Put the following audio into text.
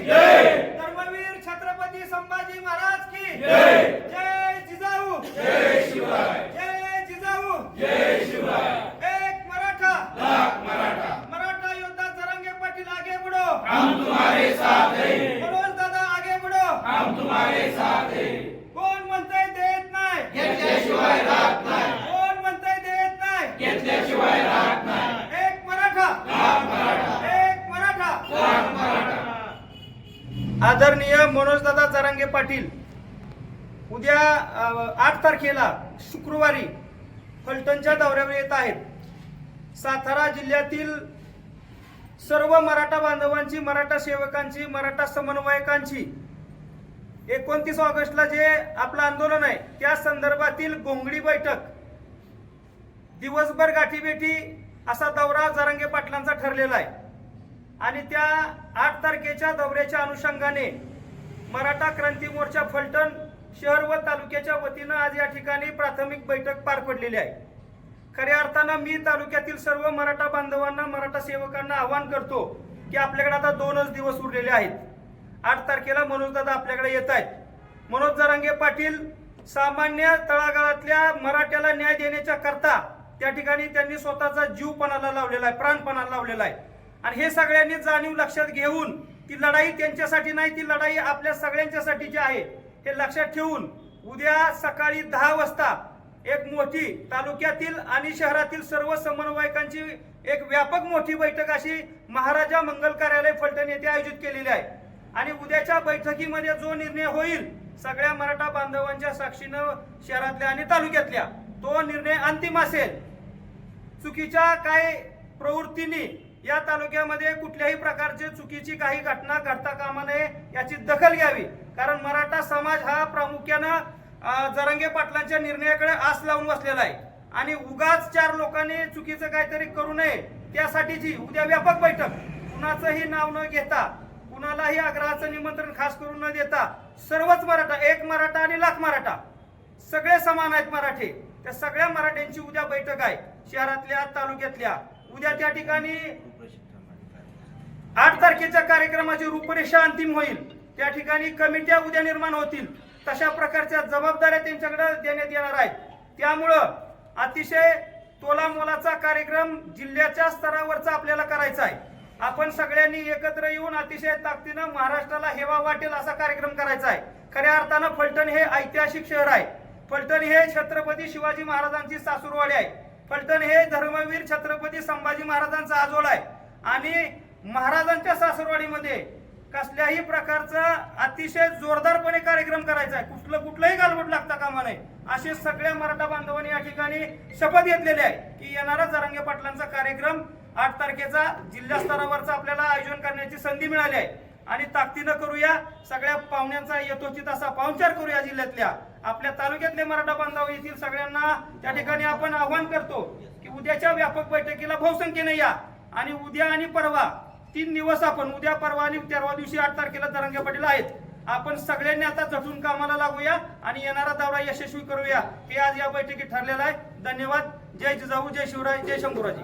जय, धर्मवीर छत्रपती संभाजी महाराज की जय, जय जिजाऊ, जय शिवराय, जय जिजाऊ, जय शिवराय, एक मराठा, लाख मराठा, मराठा योद्धा जरांगे पाटील आगे बढ़ो, हम तुम्हारे साथ हैं, मनोज दादा आगे बढ़ो, हम तुम्हारे साथ हैं, कोण म्हणतंय देत नाही, घेतल्याशिवाय राहत नाही, कोण म्हणतंय देत नाही, घेतल्याशिवाय राहत नाही, एक मराठा, लाख मराठा, एक मराठा. लाख मराठा. आदरणीय मनोजदादा जरांगे पाटील उद्या 8 तारखेला शुक्रवारी फलटणच्या दौऱ्यावर येत आहेत. सातारा जिल्ह्यातील सर्व मराठा बांधवांची, मराठा सेवकांची, मराठा समन्वयकांची 29 ऑगस्टला जे आपलं आंदोलन आहे त्या संदर्भातील घोंगडी बैठक, दिवसभर गाठीभेटी असा दौरा जरांगे पाटलांचा ठरलेला आहे. आणि त्या 8 तारखेच्या दौऱ्याच्या अनुषंगाने मराठा क्रांती मोर्चा फलटण शहर व तालुक्याच्या वतीनं आज या ठिकाणी प्राथमिक बैठक पार पडलेली आहे. खऱ्या अर्थानं मी तालुक्यातील सर्व मराठा बांधवांना, मराठा सेवकांना आवाहन करतो की आपल्याकडे आता 2च दिवस उरलेले आहेत. 8 तारखेला मनोजदादा आपल्याकडे येत आहेत. मनोज जरांगे पाटील सामान्य तळागाळातल्या मराठ्याला न्याय देण्याच्या करता त्या ठिकाणी त्यांनी स्वतःचा जीव पणाला लावलेला आहे, प्राणपणाला लावलेला आहे. आणि हे सगळ्यांनी जाणीव लक्षात घेऊन ती लढाई त्यांच्यासाठी नाही, ती लढाई आपल्या सगळ्यांच्यासाठी आहे हे लक्षात ठेवून उद्या सकाळी 10 वाजता एक मोठी तालुक्यातील आणि शहरातील सर्व समन्वयकांची एक व्यापक मोठी बैठक अशी महाराजा मंगल कार्यालय फलटण येथे आयोजित केलेली आहे. आणि उद्याच्या बैठकीमध्ये जो निर्णय होईल सगळ्या मराठा बांधवांच्या साक्षीनं शहरातल्या आणि तालुक्यातल्या, तो निर्णय अंतिम असेल. चुकीच्या काय प्रवृत्तींनी या तालुक्यामध्ये कुठल्याही प्रकारची चुकीची काही घटना घडता कामा नये याची दखल घ्यावी. कारण मराठा समाज हा प्रामुख्यानं जरांगे पाटलांच्या निर्णयाकडे आस लावून बसलेला आहे. आणि उगाच 4 लोकांनी चुकीचं काहीतरी करू नये त्यासाठीची उद्या व्यापक बैठक, कुणाचंही नाव न घेता, कुणालाही आग्रहाचं निमंत्रण खास करून न देता, सर्वच मराठा, एक मराठा आणि लाख मराठा, सगळे समान आहेत मराठे, त्या सगळ्या मराठ्यांची उद्या बैठक आहे शहरातल्या, तालुक्यातल्या. उद्या त्या ठिकाणी 8 तारखेच्या कार्यक्रमाची रूपरेषा अंतिम होईल. त्या ठिकाणी कमिट्या उद्या निर्माण होतील. तशा प्रकारच्या जबाबदाऱ्या त्यांच्याकडे देण्यात येणार आहेत. त्यामुळं अतिशय तोलामोलाचा कार्यक्रम जिल्ह्याच्या स्तरावरचा आपल्याला करायचा आहे. आपण सगळ्यांनी एकत्र येऊन अतिशय ताकदीनं महाराष्ट्राला हेवा वाटेल असा कार्यक्रम करायचा आहे. खऱ्या अर्थानं फलटण हे ऐतिहासिक शहर आहे. फलटण हे छत्रपती शिवाजी महाराजांची सासूरवाडी आहे. फलटण हे धर्मवीर छत्रपती संभाजी महाराजांचा आजोळ आहे. आणि महाराजांच्या सासरवाडीमध्ये कसल्याही प्रकारचा अतिशय जोरदारपणे कार्यक्रम करायचा आहे. कुठलंही गालबोट लागता कामा नये असे सगळ्या मराठा बांधवांनी या ठिकाणी शपथ घेतलेली आहे की येणारा जरांगे पाटलांचा कार्यक्रम 8 तारखेचा जिल्हा स्तरावरचा आपल्याला आयोजन करण्याची संधी मिळाली आहे. आणि ताकदीनं करूया, सगळ्या पाहुण्यांचा यथोचित असा पाहुणचार करूया. जिल्ह्यातल्या आपल्या तालुक्यातले मराठा बांधव येथील सगळ्यांना त्या ठिकाणी आपण आवाहन करतो की उद्याच्या व्यापक बैठकीला बहुसंख्येने या. आणि उद्या आणि परवा 3 दिवस आपण, उद्या, परवा आणि 13व्या दिवशी 8 तारखेला जरांगे पाटील आहेत. आपण सगळ्यांनी आता झटून कामाला लागूया आणि येणारा दौरा यशस्वी करूया हे आज या बैठकीत ठरलेलं आहे. धन्यवाद. जय जिजाऊ, जय शिवराय, जय शंभूराजी.